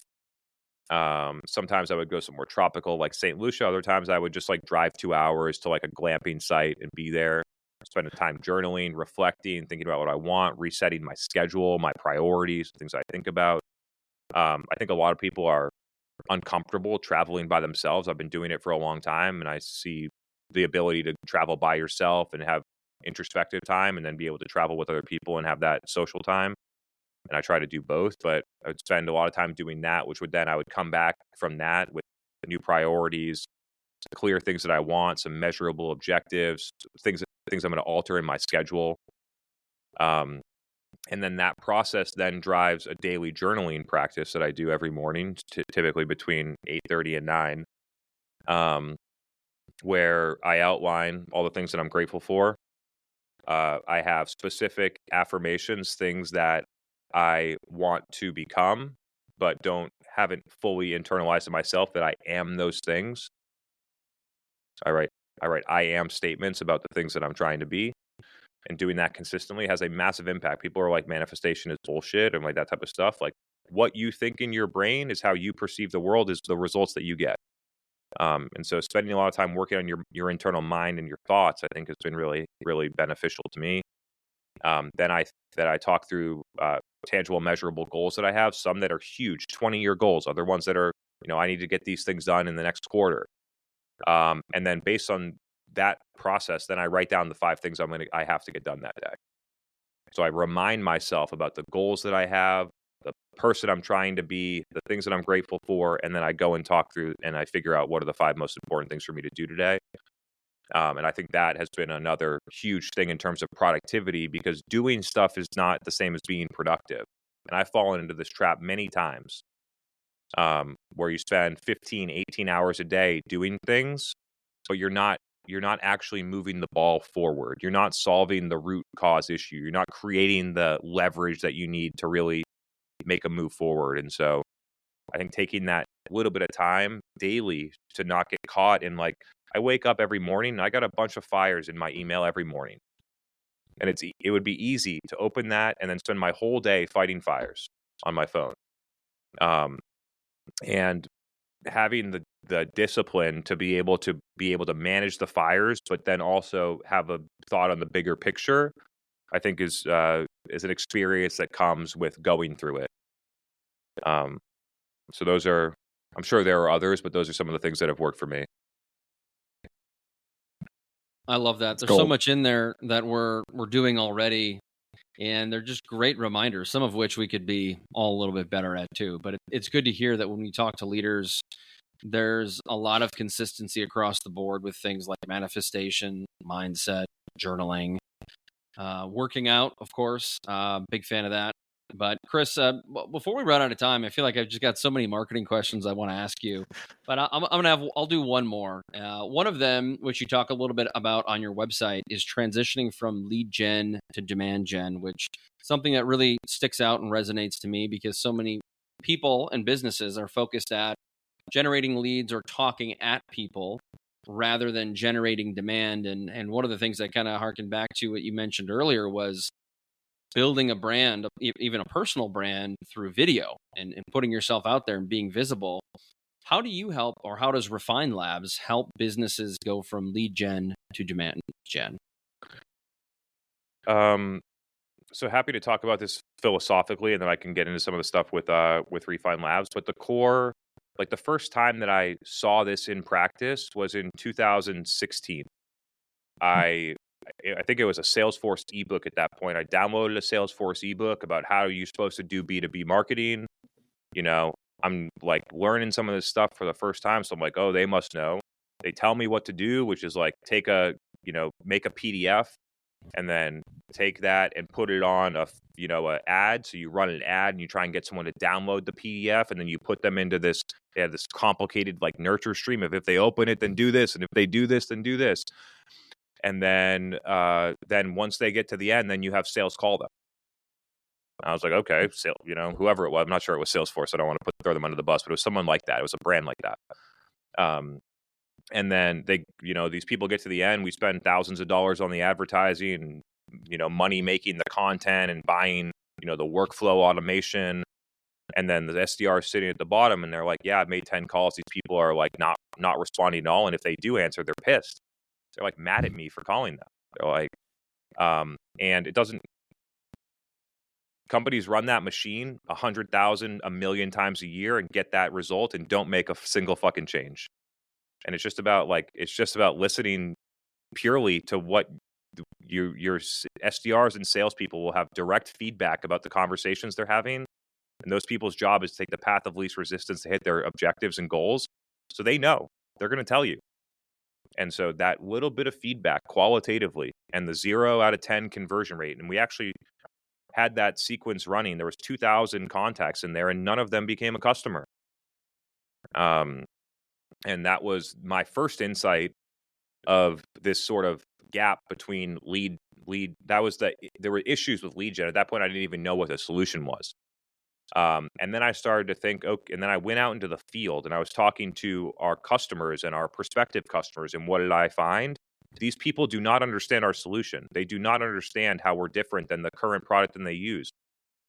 Sometimes I would go somewhere tropical like St. Lucia. Other times I would just like drive 2 hours to like a glamping site and be there, spend time journaling, reflecting, thinking about what I want, resetting my schedule, my priorities, things I think about. I think a lot of people are uncomfortable traveling by themselves. I've been doing it for a long time, and I see the ability to travel by yourself and have introspective time, and then be able to travel with other people and have that social time. And I try to do both, but I would spend a lot of time doing that, which would then I would come back from that with new priorities, clear things that I want, some measurable objectives, things I'm going to alter in my schedule. And then that process then drives a daily journaling practice that I do every morning, typically between 8:30 and 9, where I outline all the things that I'm grateful for. I have specific affirmations, things that I want to become, but haven't fully internalized in myself that I am those things. I write I am statements about the things that I'm trying to be. And doing that consistently has a massive impact. People are like, manifestation is bullshit and like that type of stuff. Like, what you think in your brain is how you perceive the world, is the results that you get. And so spending a lot of time working on your internal mind and your thoughts, I think, has been really, really beneficial to me. Then I talk through tangible, measurable goals that I have, some that are huge, 20-year goals, other ones that are, I need to get these things done in the next quarter. And then based on that process, then I write down the 5 things I have to get done that day. So I remind myself about the goals that I have, the person I'm trying to be, the things that I'm grateful for, and then I go and talk through and I figure out what are the 5 most important things for me to do today. And I think that has been another huge thing in terms of productivity, because doing stuff is not the same as being productive. And I've fallen into this trap many times, where you spend 15, 18 hours a day doing things, but you're not actually moving the ball forward. You're not solving the root cause issue. You're not creating the leverage that you need to really make a move forward. And so I think taking that little bit of time daily to not get caught in, like, I wake up every morning and I got a bunch of fires in my email every morning. And it would be easy to open that and then spend my whole day fighting fires on my phone. And having the discipline to be able to manage the fires, but then also have a thought on the bigger picture, I think is an experience that comes with going through it. So those are, I'm sure there are others, but those are some of the things that have worked for me. I love that. There's so much in there that we're doing already, and they're just great reminders, some of which we could be all a little bit better at too. But it's good to hear that when we talk to leaders, there's a lot of consistency across the board with things like manifestation, mindset, journaling, working out, of course. Big fan of that. But Chris, before we run out of time, I feel like I've just got so many marketing questions I want to ask you. But I'll do one more. One of them, which you talk a little bit about on your website, is transitioning from lead gen to demand gen, which is something that really sticks out and resonates to me, because so many people and businesses are focused at generating leads or talking at people rather than generating demand. And one of the things I kind of harken back to what you mentioned earlier was building a brand, even a personal brand, through video and putting yourself out there and being visible. How do you help, or how does Refine Labs help businesses go from lead gen to demand gen? So happy to talk about this philosophically, and then I can get into some of the stuff with Refine Labs. But the core, like the first time that I saw this in practice was in 2016. I think it was a Salesforce ebook at that point. I downloaded a Salesforce ebook about how you're supposed to do B2B marketing. I'm like learning some of this stuff for the first time. So I'm like, oh, they must know. They tell me what to do, which is like make a PDF and then take that and put it on a ad. So you run an ad and you try and get someone to download the PDF, and then you put them into this complicated like nurture stream of, if they open it, then do this, and if they do this, then do this. And then once they get to the end, then you have sales call them. I was like, okay, whoever it was, I'm not sure it was Salesforce. I don't want to throw them under the bus, but it was someone like that. It was a brand like that. And then these people get to the end. We spend thousands of dollars on the advertising, and money making the content and buying, the workflow automation. And then the SDR is sitting at the bottom and they're like, yeah, I've made 10 calls. These people are like not responding at all. And if they do answer, they're pissed. They're like mad at me for calling them. They're like, and it doesn't, companies run that machine 100,000, 1,000,000 times a year and get that result and don't make a single fucking change. And it's just about listening purely to what your SDRs and salespeople will have direct feedback about the conversations they're having. And those people's job is to take the path of least resistance to hit their objectives and goals. So they know, they're going to tell you. And so that little bit of feedback qualitatively and the 0 out of 10 conversion rate. And we actually had that sequence running. There was 2,000 contacts in there and none of them became a customer. And that was my first insight of this sort of gap between lead. There were issues with lead gen. At that point, I didn't even know what the solution was. And then I started to think, okay, and then I went out into the field and I was talking to our customers and our prospective customers. And what did I find? These people do not understand our solution. They do not understand how we're different than the current product that they use.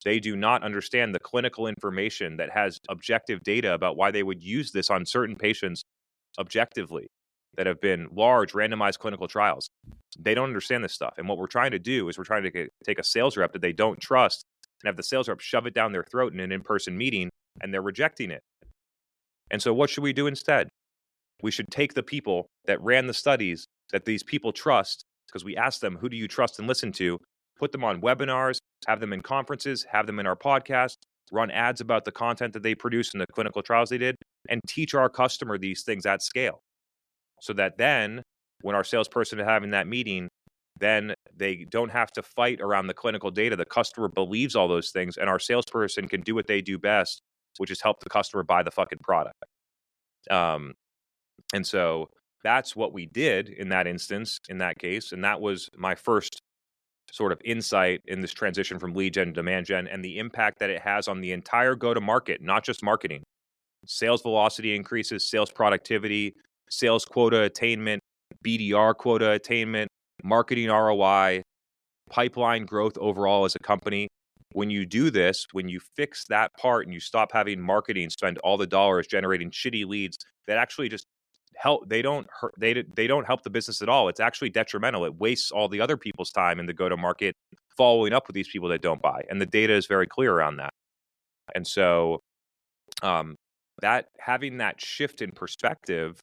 They do not understand the clinical information that has objective data about why they would use this on certain patients objectively that have been large randomized clinical trials. They don't understand this stuff. And what we're trying to do is we're trying to take a sales rep that they don't trust and have the sales rep shove it down their throat in an in-person meeting, and they're rejecting it. And so what should we do instead? We should take the people that ran the studies that these people trust, because we asked them, who do you trust and listen to? Put them on webinars, have them in conferences, have them in our podcast, run ads about the content that they produce and the clinical trials they did, and teach our customer these things at scale. So that then, when our salesperson is having that meeting, then they don't have to fight around the clinical data. The customer believes all those things, and our salesperson can do what they do best, which is help the customer buy the fucking product. And so that's what we did in that instance, in that case. And that was my first sort of insight in this transition from lead gen to demand gen and the impact that it has on the entire go-to-market, not just marketing. Sales velocity increases, sales productivity, sales quota attainment, BDR quota attainment, marketing ROI, pipeline growth overall as a company. When you do this, when you fix that part and you stop having marketing spend all the dollars generating shitty leads that actually just help, they don't help the business at all. It's actually detrimental. It wastes all the other people's time in the go-to-market following up with these people that don't buy. And the data is very clear around that. And so that having that shift in perspective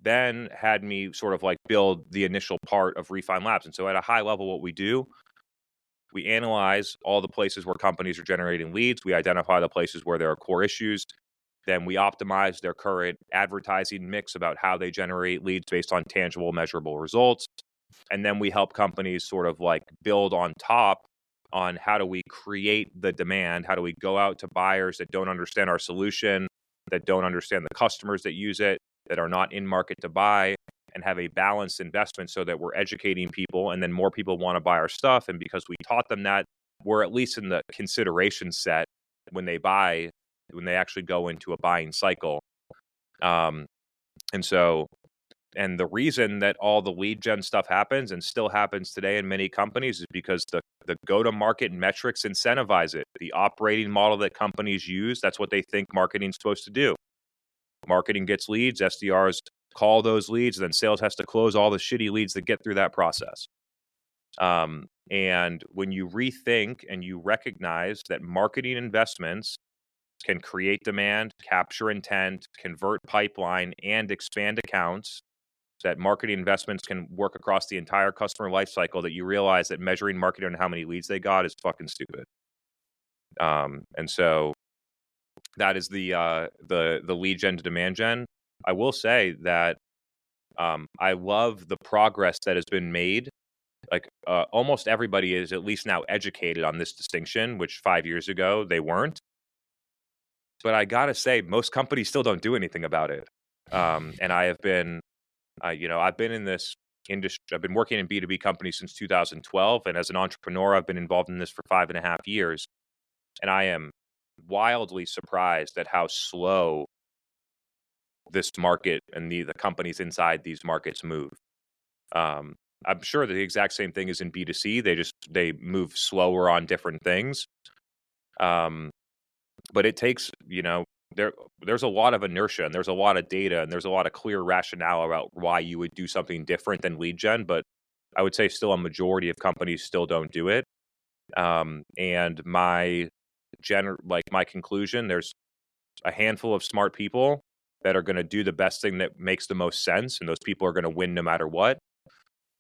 then had me sort of like build the initial part of Refine Labs. And so at a high level, what we do, we analyze all the places where companies are generating leads. We identify the places where there are core issues. Then we optimize their current advertising mix about how they generate leads based on tangible, measurable results. And then we help companies sort of like build on top on how do we create the demand? How do we go out to buyers that don't understand our solution, that don't understand the customers that use it, that are not in market to buy, and have a balanced investment so that we're educating people and then more people want to buy our stuff. And because we taught them that, we're at least in the consideration set when they buy, when they actually go into a buying cycle. And the reason that all the lead gen stuff happens and still happens today in many companies is because the go-to-market metrics incentivize it. The operating model that companies use, that's what they think marketing's supposed to do. Marketing gets leads, SDRs call those leads, then sales has to close all the shitty leads that get through that process. And when you rethink and you recognize that marketing investments can create demand, capture intent, convert pipeline, and expand accounts, that marketing investments can work across the entire customer lifecycle, that you realize that measuring marketing on how many leads they got is fucking stupid. And so that is the lead gen to demand gen. I will say that I love the progress that has been made. Like almost everybody is at least now educated on this distinction, which 5 years ago they weren't. But I gotta say, most companies still don't do anything about it. And I have been, I've been in this industry. I've been working in B2B companies since 2012, and as an entrepreneur, I've been involved in this for 5.5 years. And I am wildly surprised at how slow this market and the companies inside these markets move. I'm sure the exact same thing is in B2C. They move slower on different things. But it takes, there's a lot of inertia and there's a lot of data and there's a lot of clear rationale about why you would do something different than lead gen. But I would say still a majority of companies still don't do it. And my conclusion, there's a handful of smart people that are going to do the best thing that makes the most sense. And those people are going to win no matter what.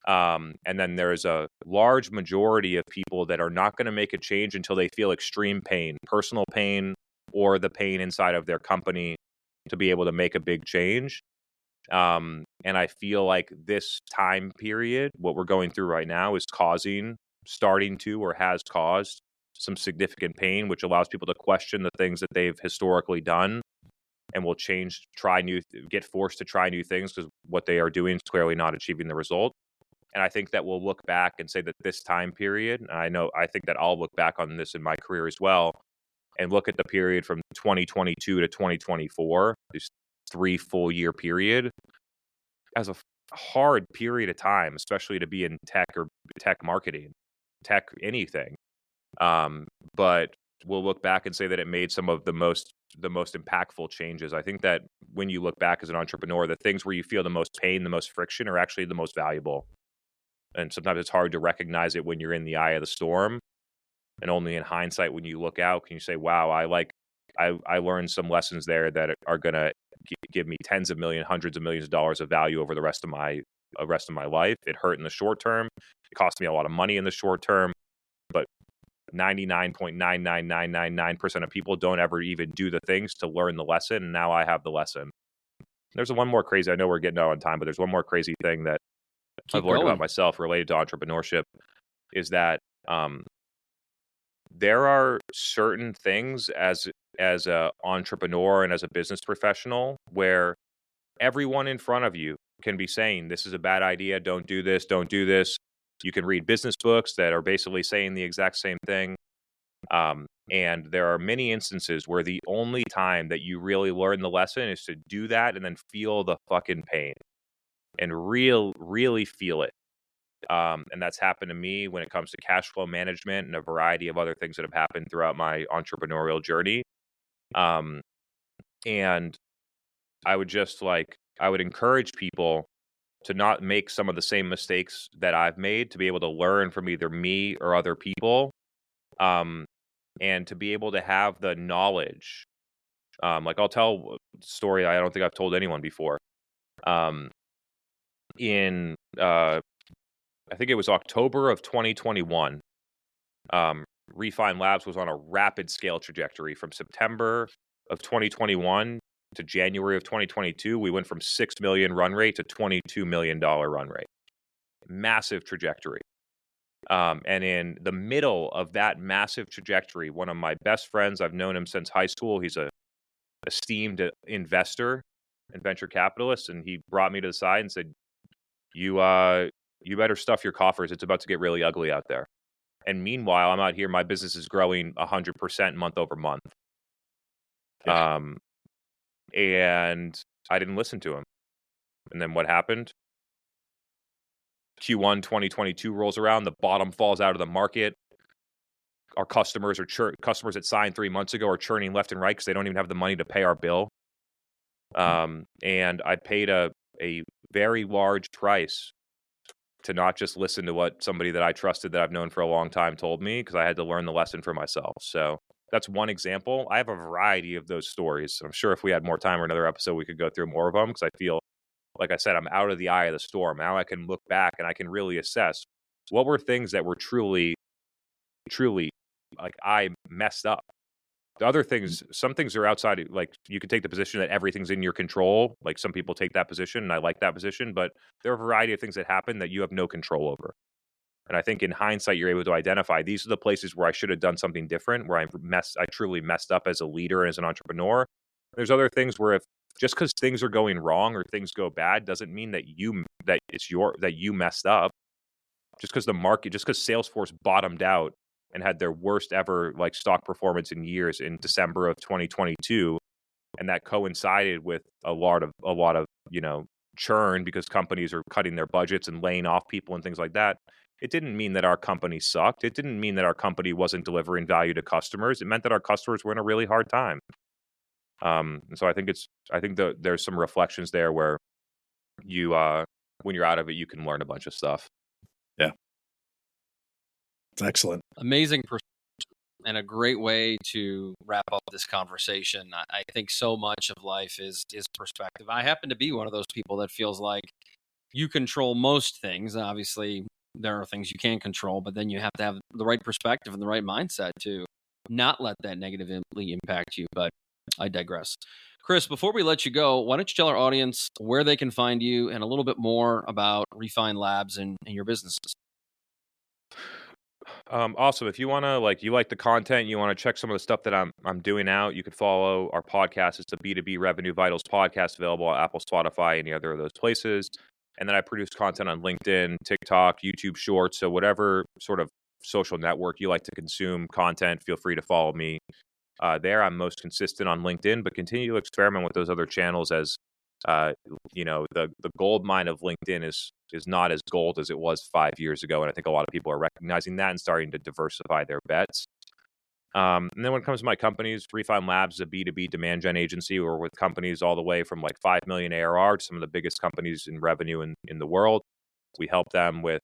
And then there's a large majority of people that are not going to make a change until they feel extreme pain, personal pain, or the pain inside of their company to be able to make a big change. And I feel like this time period, what we're going through right now, is starting to, or has caused some significant pain, which allows people to question the things that they've historically done and will get forced to try new things because what they are doing is clearly not achieving the result. And I think that we'll look back and say that this time period, and I think that I'll look back on this in my career as well, and look at the period from 2022 to 2024, this 3 full year period, as a hard period of time, especially to be in tech or tech marketing, tech anything. But we'll look back and say that it made some of the most impactful changes. I think that when you look back as an entrepreneur, the things where you feel the most pain, the most friction, are actually the most valuable. And sometimes it's hard to recognize it when you're in the eye of the storm. And only in hindsight, when you look out, can you say, wow, I learned some lessons there that are going to give me tens of millions, hundreds of millions of dollars of value over the rest of my life. It hurt in the short term. It cost me a lot of money in the short term. But 99.99999% of people don't ever even do the things to learn the lesson. And now I have the lesson. There's one more crazy, I know we're getting out on time, but there's one more crazy thing that I've learned about myself related to entrepreneurship, is that there are certain things as a entrepreneur and as a business professional where everyone in front of you can be saying, this is a bad idea, don't do this, don't do this. You can read business books that are basically saying the exact same thing. And there are many instances where the only time that you really learn the lesson is to do that and then feel the fucking pain and really feel it. And that's happened to me when it comes to cash flow management and a variety of other things that have happened throughout my entrepreneurial journey. And I would encourage people to not make some of the same mistakes that I've made, to be able to learn from either me or other people, and to be able to have the knowledge. I'll tell a story I don't think I've told anyone before. I think it was October of 2021. Refine Labs was on a rapid scale trajectory from September of 2021 to January of 2022. We went from $6 million run rate to $22 million run rate. Massive trajectory. And in the middle of that massive trajectory, one of my best friends, I've known him since high school. He's a esteemed investor and venture capitalist. And he brought me to the side and said, you better stuff your coffers. It's about to get really ugly out there. And meanwhile, I'm out here, my business is growing 100% month over month. Yeah. And I didn't listen to him. And then what happened? Q1 2022 rolls around, the bottom falls out of the market. Our customers that signed 3 months ago are churning left and right because they don't even have the money to pay our bill. And I paid a very large price to not just listen to what somebody that I trusted, that I've known for a long time, told me, because I had to learn the lesson for myself. So that's one example. I have a variety of those stories. I'm sure if we had more time or another episode, we could go through more of them, because I feel, like I said, I'm out of the eye of the storm. Now I can look back and I can really assess what were things that were truly, like, I messed up. The other things, some things are outside, like, you could take the position that everything's in your control. Like, some people take that position, and I like that position, but there are a variety of things that happen that you have no control over. And I think in hindsight, you're able to identify, these are the places where I should have done something different, where I truly messed up as a leader and as an entrepreneur. There's other things where just because things are going wrong or things go bad doesn't mean that you messed up. Just because Salesforce bottomed out and had their worst ever, like, stock performance in years in December of 2022, and that coincided with a lot of churn because companies are cutting their budgets and laying off people and things like that, it didn't mean that our company sucked. It didn't mean that our company wasn't delivering value to customers. It meant that our customers were in a really hard time. And so I think there's some reflections there where you, when you're out of it, you can learn a bunch of stuff. Yeah. It's excellent. Amazing perspective and a great way to wrap up this conversation. I think so much of life is perspective. I happen to be one of those people that feels like you control most things. Obviously, there are things you can't control, but then you have to have the right perspective and the right mindset to not let that negatively impact you. But I digress. Chris, before we let you go, why don't you tell our audience where they can find you and a little bit more about Redefine Labs and your businesses? Also, if you want to you like the content, you want to check some of the stuff that I'm doing out, you could follow our podcast. It's the B2B Revenue Vitals podcast, available on Apple, Spotify, any other of those places. And then I produce content on LinkedIn, TikTok, YouTube Shorts. So whatever sort of social network you like to consume content, feel free to follow me there. I'm most consistent on LinkedIn, but continue to experiment with those other channels as the gold mine of LinkedIn is not as gold as it was 5 years ago. And I think a lot of people are recognizing that and starting to diversify their bets. And then when it comes to my companies, Redefine Labs is a B2B demand gen agency. We're with companies all the way from 5 million ARR to some of the biggest companies in revenue in the world. We help them with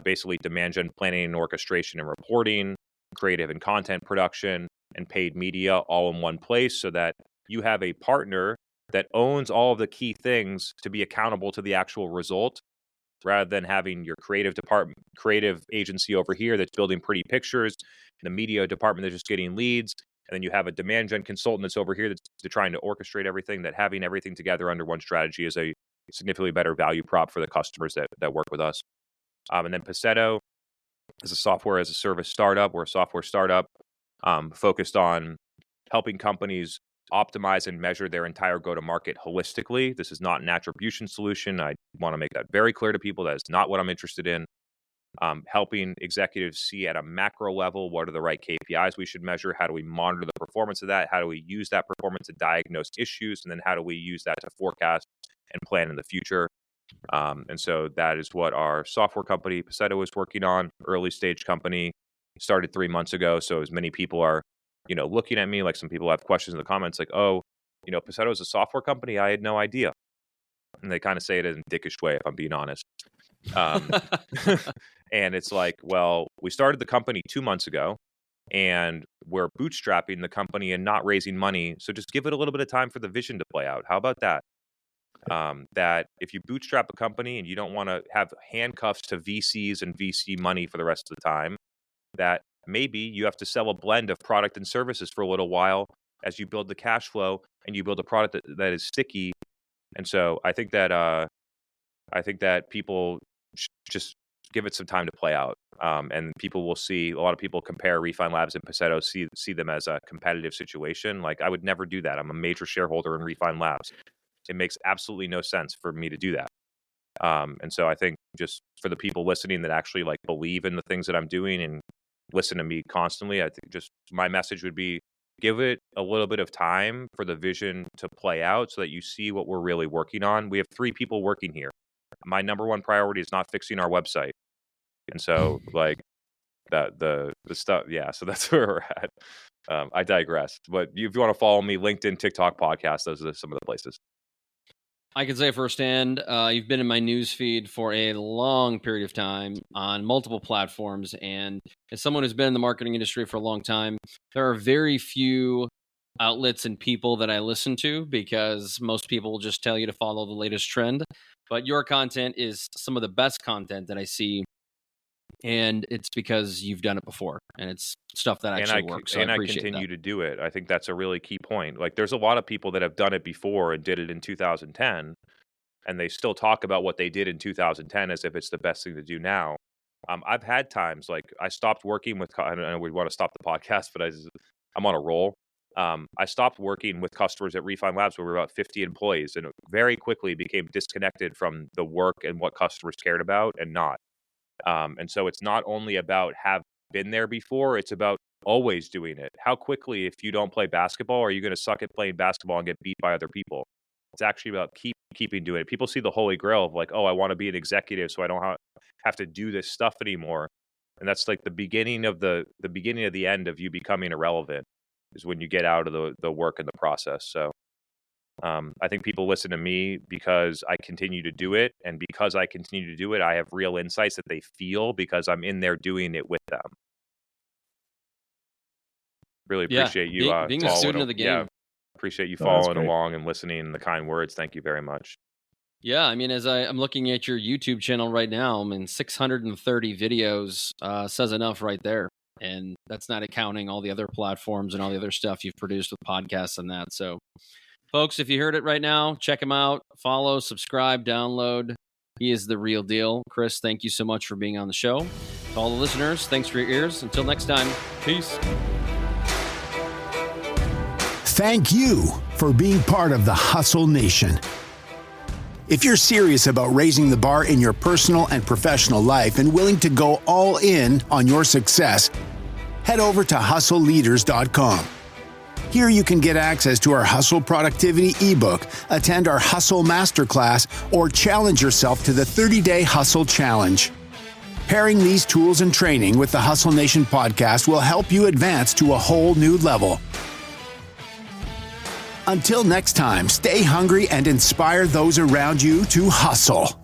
basically demand gen planning and orchestration and reporting, creative and content production, and paid media all in one place so that you have a partner that owns all of the key things to be accountable to the actual result, rather than having your creative agency over here that's building pretty pictures, the media department that's just getting leads, and then you have a demand gen consultant that's over here that's trying to orchestrate everything. That having everything together under one strategy is a significantly better value prop for the customers that work with us. And then Passetto is a software as a service startup. We're a software startup focused on helping companies optimize and measure their entire go-to-market holistically. This is not an attribution solution. I want to make that very clear to people. That is not what I'm interested in. Helping executives see at a macro level what are the right KPIs we should measure, how do we monitor the performance of that, how do we use that performance to diagnose issues, and then how do we use that to forecast and plan in the future. And so that is what our software company, Passetto, is working on. Early stage company, started 3 months ago. So as many people are looking at me, some people have questions in the comments Passetto is a software company. I had no idea. And they kind of say it in a dickish way, if I'm being honest. And it's well, we started the company 2 months ago and we're bootstrapping the company and not raising money. So just give it a little bit of time for the vision to play out. How about that? That if you bootstrap a company and you don't want to have handcuffs to VCs and VC money for the rest of the time, that maybe you have to sell a blend of product and services for a little while as you build the cash flow and you build a product that is sticky. And so I think that people just give it some time to play out. And people will see, a lot of people compare Redefine Labs and Passetto, see them as a competitive situation. I would never do that. I'm a major shareholder in Redefine Labs. It makes absolutely no sense for me to do that. And so I think just for the people listening that actually believe in the things that I'm doing and listen to me constantly, I think just my message would be, give it a little bit of time for the vision to play out so that you see what we're really working on. We have 3 people working here. My number one priority is not fixing our website. And so the stuff, yeah, so that's where we're at. I digress. But if you want to follow me, LinkedIn, TikTok, podcast, those are some of the places. I can say firsthand, you've been in my news feed for a long period of time on multiple platforms. And as someone who's been in the marketing industry for a long time, there are very few outlets and people that I listen to because most people will just tell you to follow the latest trend. But your content is some of the best content that I see. And it's because you've done it before and it's stuff that actually works. So I continue to do it. I think that's a really key point. There's a lot of people that have done it before and did it in 2010, and they still talk about what they did in 2010 as if it's the best thing to do now. I've had times I stopped working with, I don't know, we want to stop the podcast, but I'm on a roll. I stopped working with customers at Redefine Labs where we were about 50 employees, and it very quickly became disconnected from the work and what customers cared about and not. And so it's not only about have been there before, it's about always doing it. How quickly, if you don't play basketball, are you going to suck at playing basketball and get beat by other people? It's actually about keeping doing it. People see the holy grail of like, oh, I want to be an executive, so I don't have to do this stuff anymore. And that's like the beginning of the beginning of the end of you becoming irrelevant, is when you get out of the work and the process. So I think people listen to me because I continue to do it, and because I continue to do it, I have real insights that they feel because I'm in there doing it with them. Really appreciate you being a student of the game. Yeah, appreciate you following along and listening, and the kind words. Thank you very much. Yeah, I mean, as I'm looking at your YouTube channel right now, I mean, 630 videos says enough right there. And that's not accounting all the other platforms and all the other stuff you've produced with podcasts and that. So, folks, if you heard it right now, check him out. Follow, subscribe, download. He is the real deal. Chris, thank you so much for being on the show. To all the listeners, thanks for your ears. Until next time, peace. Thank you for being part of the Hustle Nation. If you're serious about raising the bar in your personal and professional life and willing to go all in on your success, head over to hustleleaders.com. Here you can get access to our Hustle Productivity ebook, attend our Hustle Masterclass, or challenge yourself to the 30-day Hustle Challenge. Pairing these tools and training with the Hustle Nation podcast will help you advance to a whole new level. Until next time, stay hungry and inspire those around you to hustle.